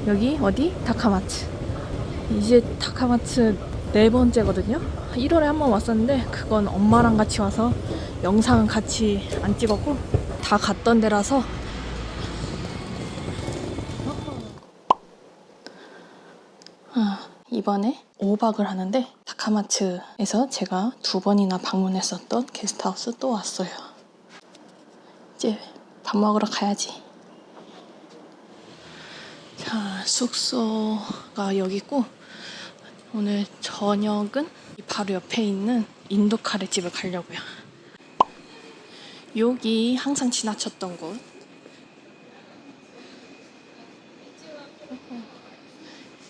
여기 어디? 다카마츠. 이제 다카마츠 4번째거든요. 1월에 한 번 왔었는데 그건 엄마랑 같이 와서 영상은 같이 안 찍었고 다 갔던 데라서. 이번에 5박을 하는데 다카마츠에서 제가 2번이나 방문했었던 게스트하우스 또 왔어요. 이제 밥 먹으러 가야지. 자, 숙소가 여기 있고 오늘 저녁은 바로 옆에 있는 인도 카레집을 가려고요. 여기 항상 지나쳤던 곳.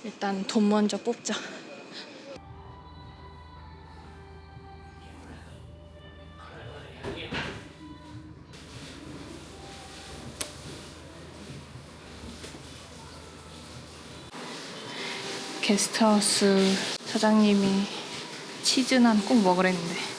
일단 돈 먼저 뽑자. 게스트하우스 사장님이 치즈난 꼭 먹으랬는데.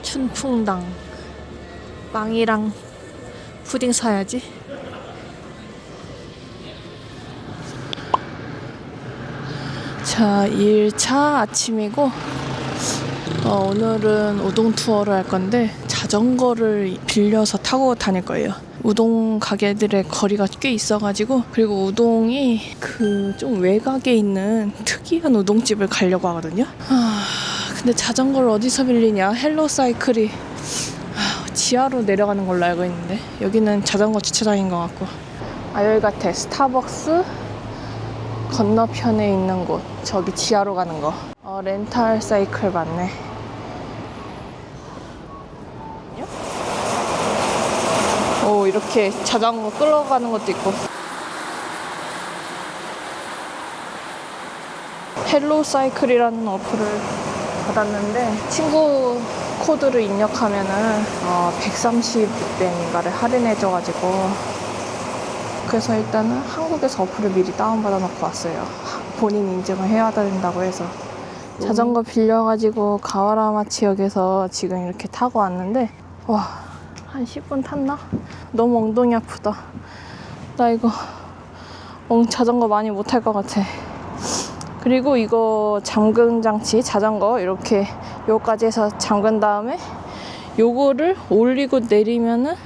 춘풍당 빵이랑 푸딩 사야지. 자, 1차 아침이고 오늘은 우동 투어를 할 건데 자전거를 빌려서 타고 다닐 거예요. 우동 가게들의 거리가 꽤 있어가지고, 그리고 우동이 그 좀 외곽에 있는 특이한 우동집을 가려고 하거든요. 근데 자전거를 어디서 빌리냐? 헬로 사이클이 지하로 내려가는 걸로 알고 있는데 여기는 자전거 주차장인 것 같고. 여기 같아. 스타벅스 건너편에 있는 곳. 저기 지하로 가는 거. 렌탈 사이클 맞네. 오, 이렇게 자전거 끌어가는 것도 있고. 헬로 사이클이라는 어플을 받았는데 친구 코드를 입력하면은 130엔인가를 할인해줘가지고, 그래서 일단은 한국에서 어플을 미리 다운받아 놓고 왔어요. 본인 인증을 해야 된다고 해서. 자전거 빌려가지고 가와라마 지역에서 지금 이렇게 타고 왔는데, 와, 한 10분 탔나? 너무 엉덩이 아프다. 나 이거 자전거 많이 못 탈 것 같아. 그리고 이거 잠금 장치, 자전거 이렇게 요까지 해서 잠근 다음에 요거를 올리고 내리면은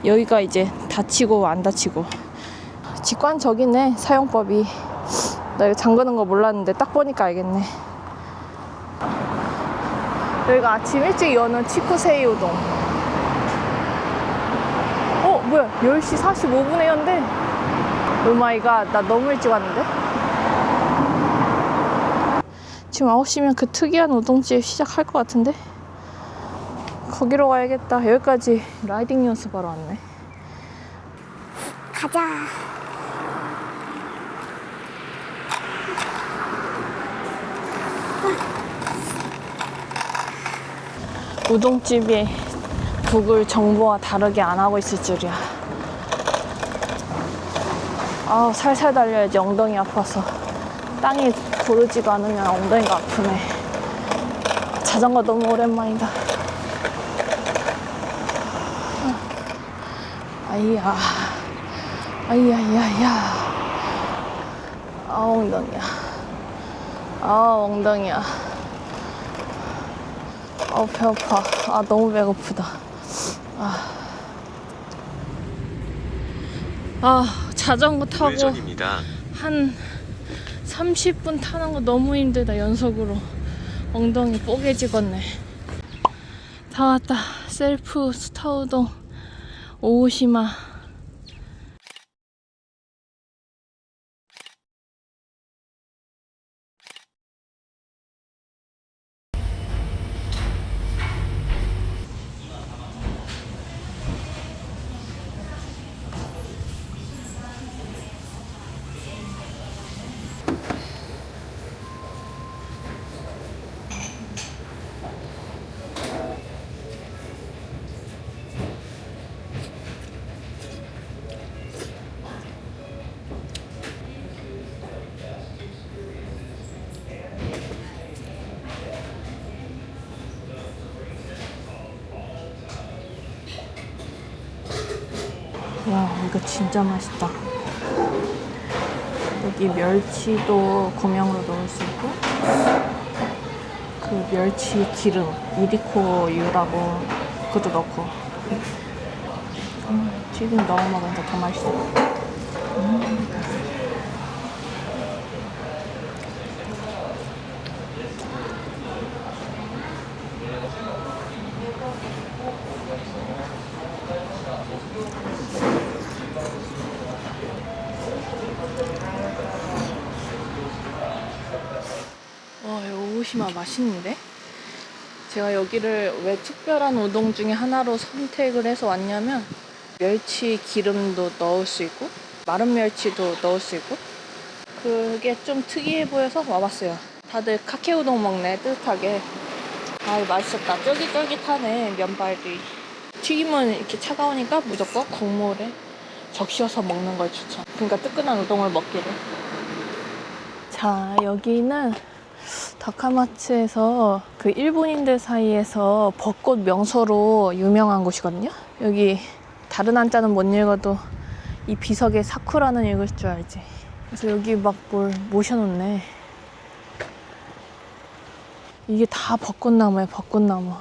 여기가 이제 닫히고 안 닫히고. 직관적이네, 사용법이. 나 이거 잠그는 거 몰랐는데 딱 보니까 알겠네. 여기가 아침 일찍 여는 치쿠세이 우동. 뭐야, 10시 45분에 연대. 오마이갓, 나 너무 일찍 왔는데? 지금 9시면 그 특이한 우동집 시작할 것 같은데? 거기로 가야겠다. 여기까지 라이딩 연습하러 왔네. 가자. 우동집이 구글 정보와 다르게 안 하고 있을 줄이야. 살살 달려야지. 엉덩이 아파서. 땅이 고르지도 않으면 엉덩이가 아프네. 자전거 너무 오랜만이다. 아이야. 아이야야야. 엉덩이야. 엉덩이야. 배고파. 너무 배고프다. 자전거 타고 우회전입니다. 한 30분 타는 거 너무 힘들다. 연속으로 엉덩이 뽀개지겠네. 다 왔다. 셀프 스타우동 오오시마. 이거 진짜 맛있다. 여기 멸치도 고명으로 넣을 수 있고, 그 멸치 기름, 이리코유라고 그것도 넣고. 지금 넣어 먹으니까 더 맛있어. 와, 이 오시마 맛있는데? 제가 여기를 왜 특별한 우동 중에 하나로 선택을 해서 왔냐면 멸치 기름도 넣을 수 있고 마른 멸치도 넣을 수 있고 그게 좀 특이해 보여서 와봤어요. 다들 카케 우동 먹네, 뜨뜻하게. 아, 이거 맛있었다. 쫄깃쫄깃하네, 면발이. 튀김은 이렇게 차가우니까 무조건 국물에 적셔서 먹는 걸 추천. 그러니까 뜨끈한 우동을 먹기를. 자, 여기는 다카마츠에서 그 일본인들 사이에서 벚꽃 명소로 유명한 곳이거든요. 여기 다른 한자는 못 읽어도 이 비석에 사쿠라는 읽을 줄 알지. 그래서 여기 막 뭘 모셔놓네. 이게 다 벚꽃나무예요, 벚꽃나무.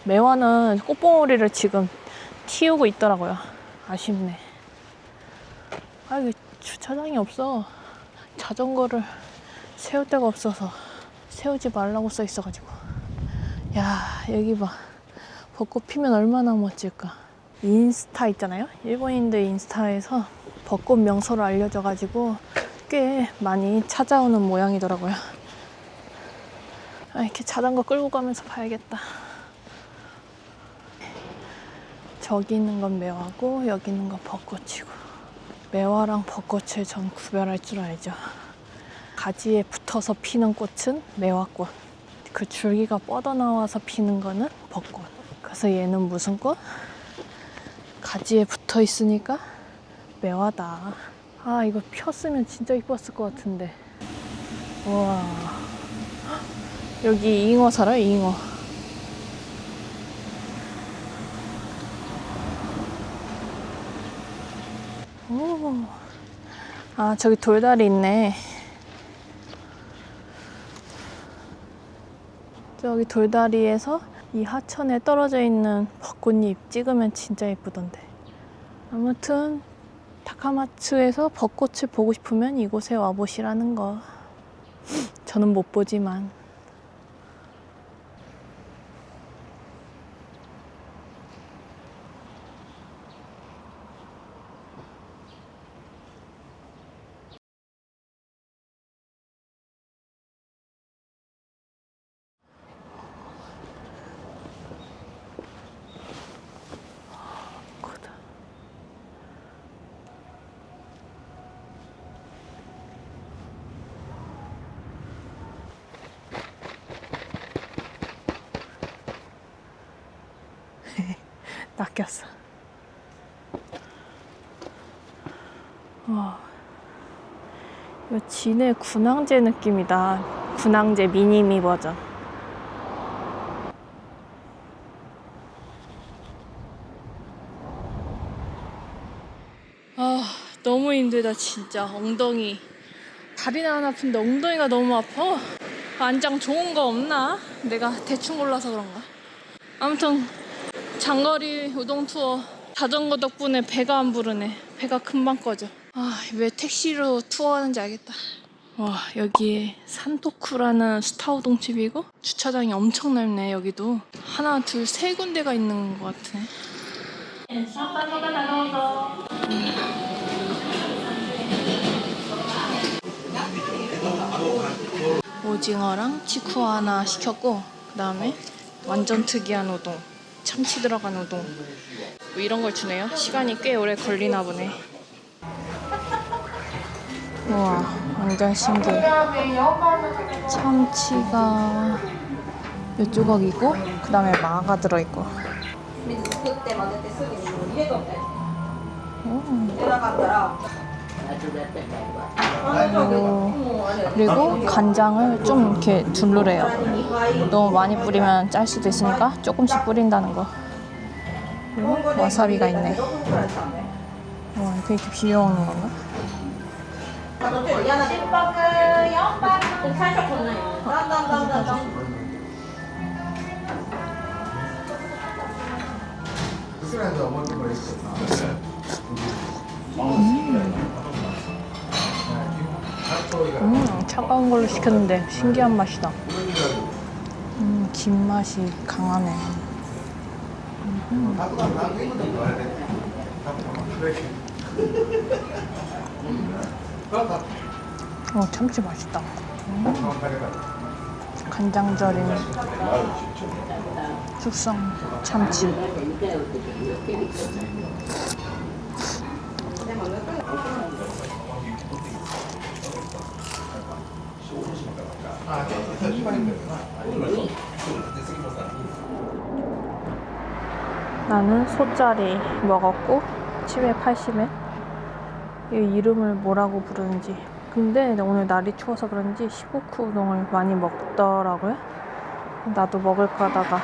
매화는 꽃봉오리를 지금 틔우고 있더라고요. 아쉽네. 아, 이게 주차장이 없어. 자전거를 세울 데가 없어서 세우지 말라고 써 있어가지고. 야, 여기 봐. 벚꽃 피면 얼마나 멋질까. 인스타 있잖아요. 일본인들 인스타에서 벚꽃 명소로 알려져가지고 꽤 많이 찾아오는 모양이더라고요. 아, 이렇게 자전거 끌고 가면서 봐야겠다. 저기 있는 건 매화고 여기 있는 건 벚꽃이고. 매화랑 벚꽃을 전 구별할 줄 알죠. 가지에 붙어서 피는 꽃은 매화꽃, 그 줄기가 뻗어나와서 피는 거는 벚꽃. 그래서 얘는 무슨 꽃? 가지에 붙어 있으니까 매화다. 아, 이거 폈으면 진짜 이뻤을 것 같은데. 우와, 여기 잉어 살아요, 잉어. 오. 아, 저기 돌다리 있네. 저기 돌다리에서 이 하천에 떨어져 있는 벚꽃잎 찍으면 진짜 예쁘던데. 아무튼 다카마츠에서 벚꽃을 보고 싶으면 이곳에 와보시라는 거. 저는 못 보지만. 낚였어. 와, 이거 진해 군항제 느낌이다. 군항제 미니미 버전. 아, 너무 힘들다 진짜. 엉덩이. 다리는 안 아픈데 엉덩이가 너무 아파. 안장 좋은 거 없나? 내가 대충 골라서 그런가? 아무튼 장거리 우동 투어 자전거 덕분에 배가 안 부르네. 배가 금방 꺼져. 아, 왜 택시로 투어하는지 알겠다. 와, 여기에 산토쿠라는 스타 우동집이고 주차장이 엄청 넓네. 여기도 하나, 둘, 세 군데가 있는 것 같네. 오징어랑 치쿠 하나 시켰고, 그 다음에 완전 특이한 우동, 참치 들어간 우동, 뭐 이런 걸 주네요. 시간이 꽤 오래 걸리나 보네. 우와, 완전 신기해. 참치가 몇 조각이고, 그 다음에 마가 들어있고. 그리고 간장을 좀 이렇게 둘러래요. 너무 많이 뿌리면 짤 수도 있으니까 조금씩 뿌린다는 거. 그리고 와사비가 있네. 와, 이렇게 비벼 먹는 건가? 차가운 걸로 시켰는데 신기한 맛이다. 김맛이 강하네. 참치 맛있다. 간장 절인 숙성 참치. 나는 소짜리 먹었고 치매 80엔 이 이름을 뭐라고 부르는지. 근데 오늘 날이 추워서 그런지 시보쿠 우동을 많이 먹더라고요. 나도 먹을까 하다가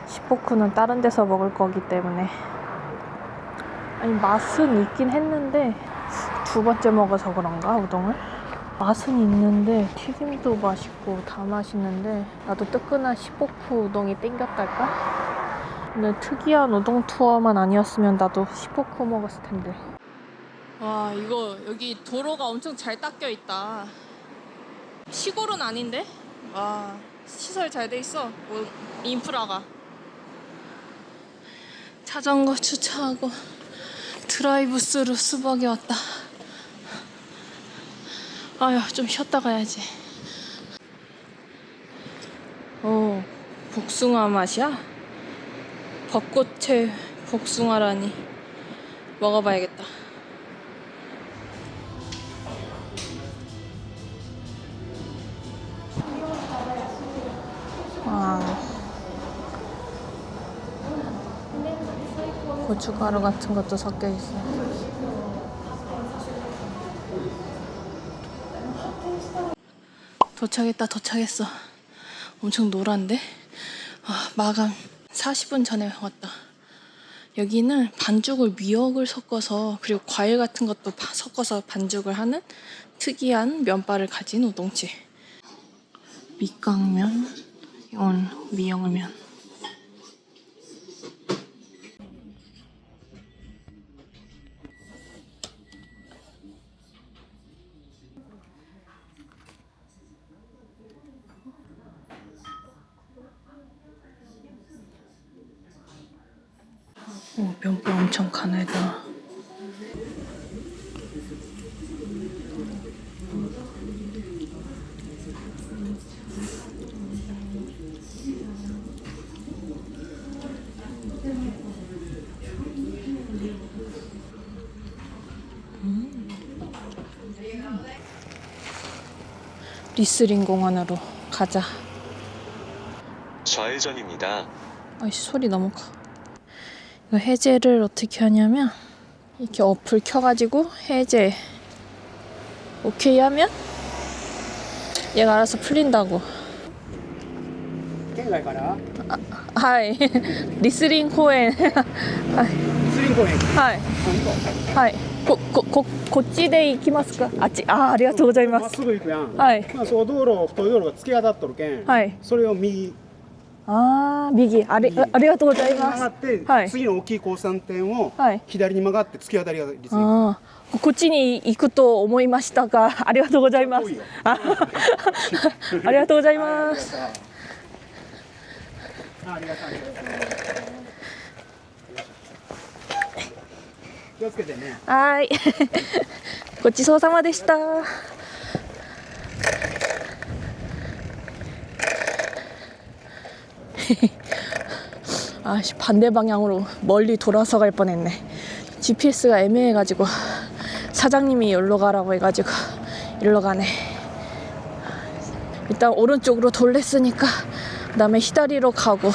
시보쿠는 다른 데서 먹을 거기 때문에. 아니, 맛은 있긴 했는데 두 번째 먹어서 그런가 우동을? 맛은 있는데 튀김도 맛있고 다 맛있는데 나도 뜨끈한 시보쿠 우동이 땡겼달까? 근데 특이한 우동 투어만 아니었으면 나도 시보쿠 먹었을 텐데. 와, 이거 여기 도로가 엄청 잘 닦여 있다. 시골은 아닌데? 와, 시설 잘 돼 있어. 인프라가. 자전거 주차하고 드라이브 스루 수박에 왔다. 아휴, 좀 쉬었다 가야지. 오, 복숭아 맛이야? 벚꽃의 복숭아라니. 먹어봐야겠다. 고춧가루 같은 것도 섞여 있어. 도착했어. 엄청 노란데? 마감 40분 전에 왔다. 여기는 반죽을 미역을 섞어서, 그리고 과일 같은 것도 섞어서 반죽을 하는 특이한 면발을 가진 우동집. 밑강면, 이건 미역면. 면발 엄청 가늘다. 리스링 공원으로 가자. 좌회전입니다. 아이씨, 소리 너무 커. 이거 해제를 어떻게 하냐면 이렇게 어플 켜가지고 해제 오케이 하면 얘가 알아서 풀린다고. 県外から 하이. 리스링公園. リスリン公園 하이. 하이.こっちで行きますか？あっち。ありがとうございま。まっすぐ行くやん、はい。まあ、そう太い道路が突き当たっとるけん、はい。それを右右。ありがとうござい曲ます。がって、はい。次の大きい交差点をはい。左に曲がって突き当たりがリスリン公園。こっちに行くと思いましたが、ありがとうございます。ありがとうございます。ありがとう。気をつけてね。はい。ごちそうさまでした。아씨, 반대 방향으로 멀리 돌아서 갈 뻔했네. GPS가 애매해가지고 사장님이 여기로 가라고 해가지고 일로 가네. 일단 오른쪽으로 돌렸으니까 그다음에 히다리로 가고.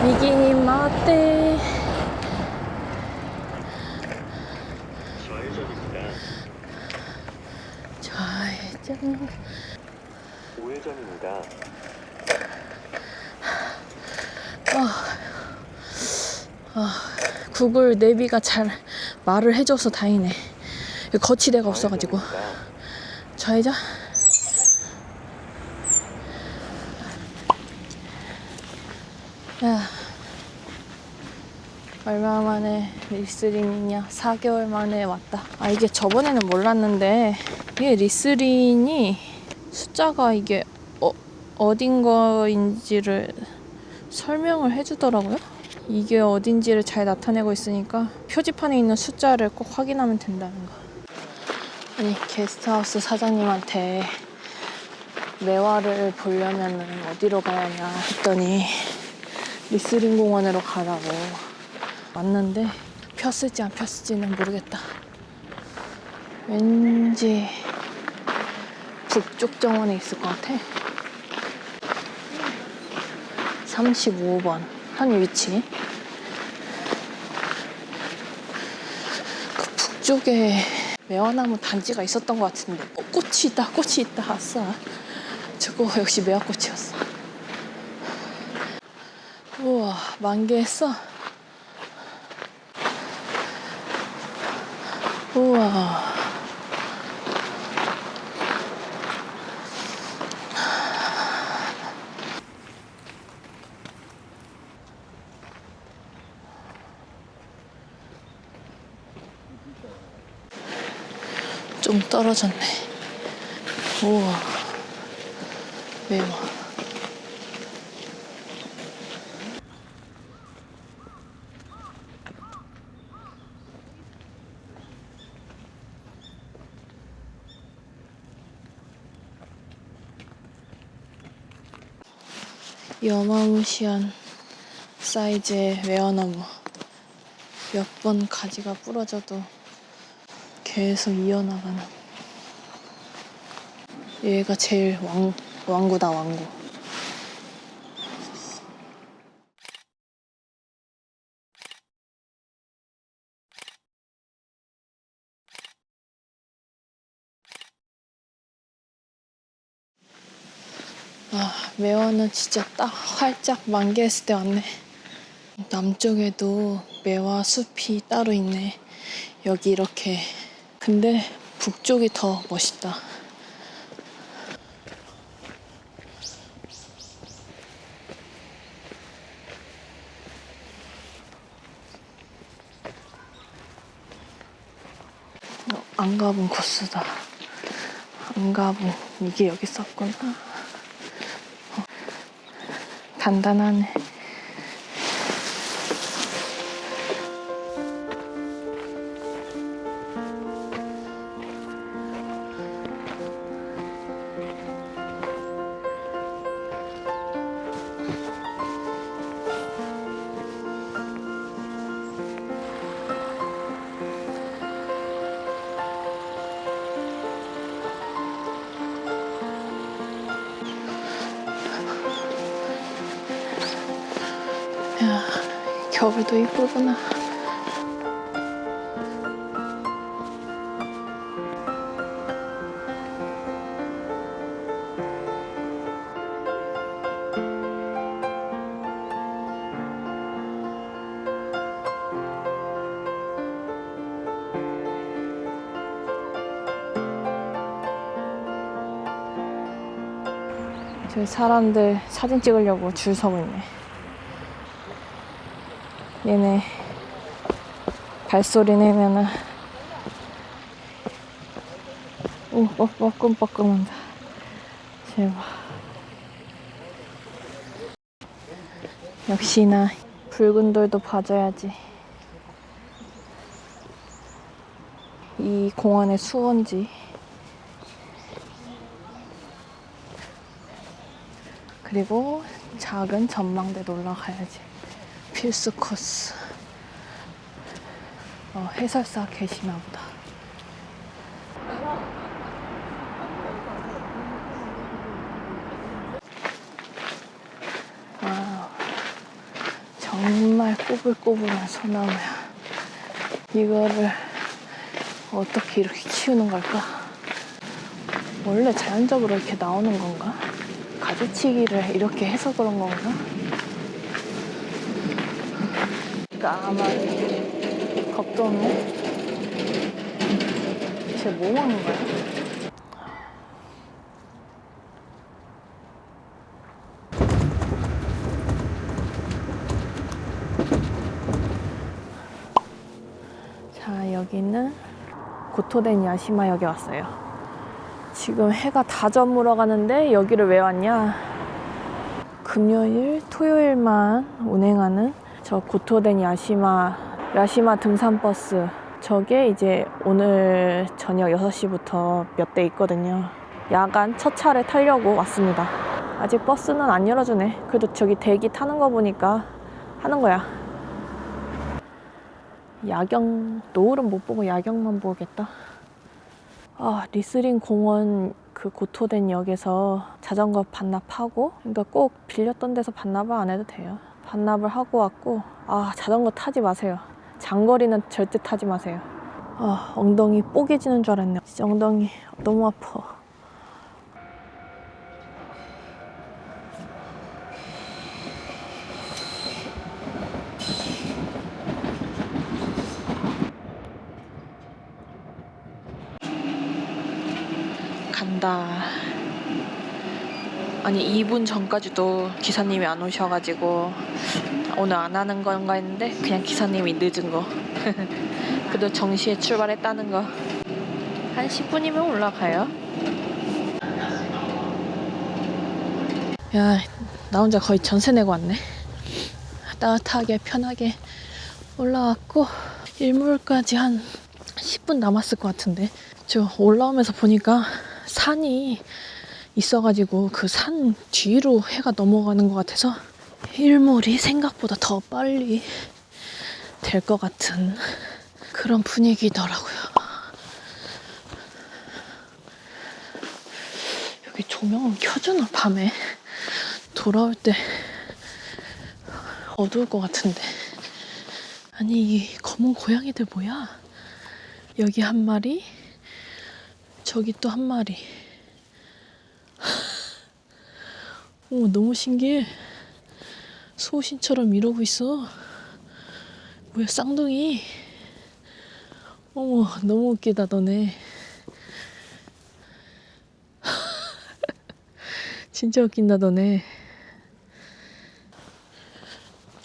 미기니 마테. 좌회전. 우회전입니다. 구글 내비가 잘 말을 해줘서 다행이네. 거치대가 없어가지고. 좌회전. 야, 얼마 만에 리스린이냐? 4개월 만에 왔다. 아, 이게 저번에는 몰랐는데 이게 리스린이 숫자가 이게 어딘 거인지를 설명을 해주더라고요. 이게 어딘지를 잘 나타내고 있으니까 표지판에 있는 숫자를 꼭 확인하면 된다는 거. 아니, 게스트하우스 사장님한테 매화를 보려면 어디로 가야 하냐 했더니 리스린 공원으로 가라고. 왔는데 폈을지 안 폈을지는 모르겠다. 왠지 북쪽 정원에 있을 것 같아. 35번 한 위치. 그 북쪽에 매화나무 단지가 있었던 것 같은데. 꽃이 있다, 꽃이 있다. 아싸. 저거 역시 매화꽃이었어. 우와, 만개했어. 우와. 좀 떨어졌네. 우와. 매화. 이 어마무시한 사이즈의 매화나무. 몇 번 가지가 부러져도 계속 이어나가는. 얘가 제일 왕구다, 왕구. 아, 매화는 진짜 딱 활짝 만개했을 때 왔네. 남쪽에도 매화 숲이 따로 있네. 여기 이렇게. 근데 북쪽이 더 멋있다. 안 가본 코스다. 안 가본. 이게 여기 있었구나. 단단하네. 야, 겨울도 이쁘구나. 저기 사람들 사진 찍으려고 줄 서고 있네. 얘네 발소리 내면은 뻐끔뻐끔한다. 제발. 역시나 붉은 돌도 봐줘야지. 이 공원의 수원지. 그리고 작은 전망대도 올라가야지. 필수 코스. 해설사 계시나 보다. 와, 정말 꼬불꼬불한 소나무야. 이거를 어떻게 이렇게 키우는 걸까? 원래 자연적으로 이렇게 나오는 건가? 가지치기를 이렇게 해서 그런 건가? 까만 겁도 없네. 쟤 뭐 먹는 거야? 자, 여기는 고토덴 야시마역에 왔어요. 지금 해가 다 저물어 가는데 여기를 왜 왔냐? 금요일, 토요일만 운행하는 저 고토덴 야시마 등산버스, 저게 이제 오늘 저녁 6시부터 몇 대 있거든요. 야간 첫 차를 타려고 왔습니다. 아직 버스는 안 열어주네. 그래도 저기 대기 타는 거 보니까 하는 거야. 야경, 노을은 못 보고 야경만 보겠다. 아, 리스링 공원 그 고토덴 역에서 자전거 반납하고, 그러니까 꼭 빌렸던 데서 반납을 안 해도 돼요. 반납을 하고 왔고, 아, 자전거 타지 마세요. 장거리는 절대 타지 마세요. 아, 엉덩이 뽀개지는 줄 알았네. 진짜 엉덩이 너무 아파. 간다. 아니 2분 전까지도 기사님이 안 오셔가지고 오늘 안 하는 건가 했는데 그냥 기사님이 늦은 거. 그래도 정시에 출발했다는 거. 한 10분이면 올라가요. 야, 나 혼자 거의 전세 내고 왔네. 따뜻하게 편하게 올라왔고, 일몰까지 한 10분 남았을 것 같은데, 저 올라오면서 보니까 산이 있어가지고 그 산 뒤로 해가 넘어가는 것 같아서 일몰이 생각보다 더 빨리 될 것 같은 그런 분위기더라고요. 여기 조명은 켜주나? 밤에 돌아올 때 어두울 것 같은데. 아니, 이 검은 고양이들 뭐야? 여기 한 마리, 저기 또 한 마리. 오, 너무 신기해. 소신처럼 이러고 있어. 뭐야, 쌍둥이. 어머, 너무 웃기다, 너네. 진짜 웃긴다, 너네.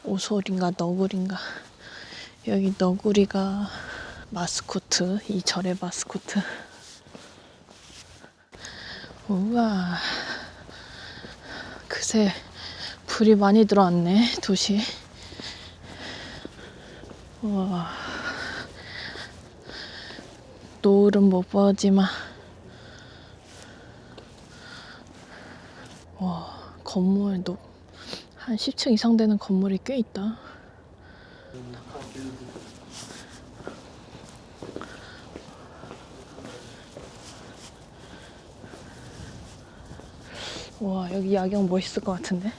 오솔인가 너구리인가. 여기 너구리가 마스코트, 이 절의 마스코트. 우와, 그새 불이 많이 들어왔네, 도시. 우와, 노을은 못 보지만, 와, 건물도 한 10층 이상 되는 건물이 꽤 있다. 와, 여기 야경 멋있을 것 같은데?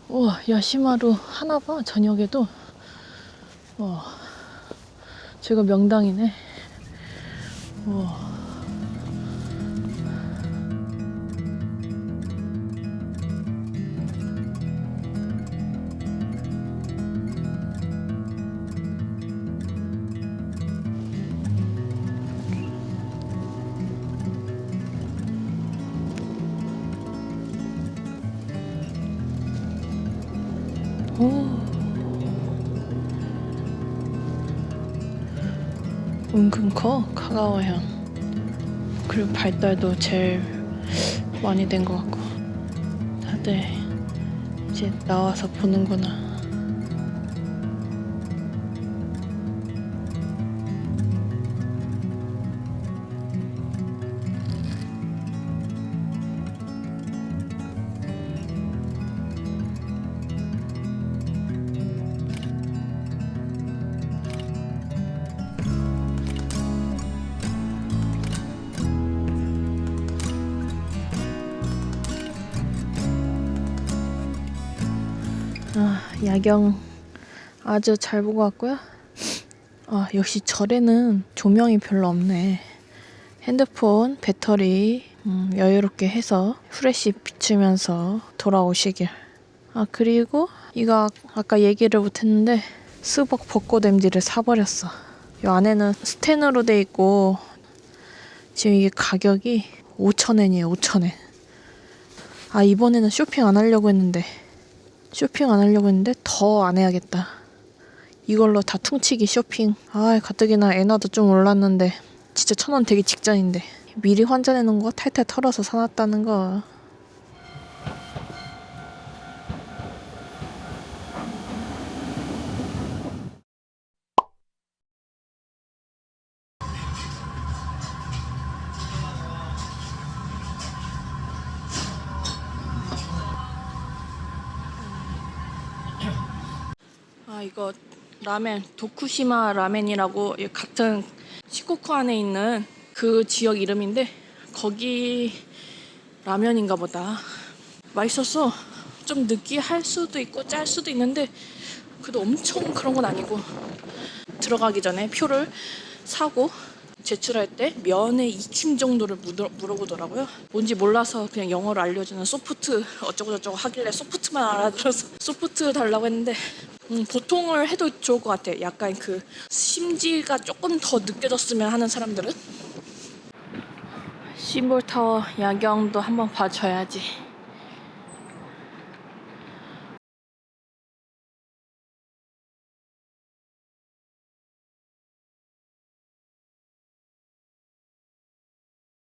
우와, 야시마루 하나봐, 저녁에도. 와, 저거 명당이네. 우와. 오. 은근 커, 카가와현. 그리고 발달도 제일 많이 된 것 같고. 다들 이제 나와서 보는구나. 아, 야경 아주 잘 보고 왔고요. 아, 역시 절에는 조명이 별로 없네. 핸드폰 배터리 여유롭게 해서 후레쉬 비추면서 돌아오시길. 아, 그리고 이거 아까 얘기를 못했는데 스벅 벚꽃 MD를 사버렸어. 이 안에는 스텐으로 돼 있고 지금 이게 가격이 5,000엔이에요. 5,000엔. 아, 이번에는 쇼핑 안 하려고 했는데 더 안 해야겠다. 이걸로 다 퉁치기 쇼핑. 아, 가뜩이나 엔화도 좀 올랐는데 진짜 1,000원 되기 직전인데 미리 환전해 놓은 거 탈탈 털어서 사놨다는 거. 아, 이거 라멘, 도쿠시마 라멘이라고 같은 시코쿠 안에 있는 그 지역 이름인데 거기 라면인가 보다. 맛있었어. 좀 느끼할 수도 있고 짤 수도 있는데 그래도 엄청 그런 건 아니고, 들어가기 전에 표를 사고 제출할 때 면의 익힘 정도를 물어보더라고요. 뭔지 몰라서 그냥 영어로 알려주는 소프트 어쩌고저쩌고 하길래 소프트만 알아들어서 소프트 달라고 했는데 보통을 해도 좋을 것 같아. 약간 그 심지가 조금 더 느껴졌으면 하는 사람들은. 심볼타워 야경도 한번 봐줘야지.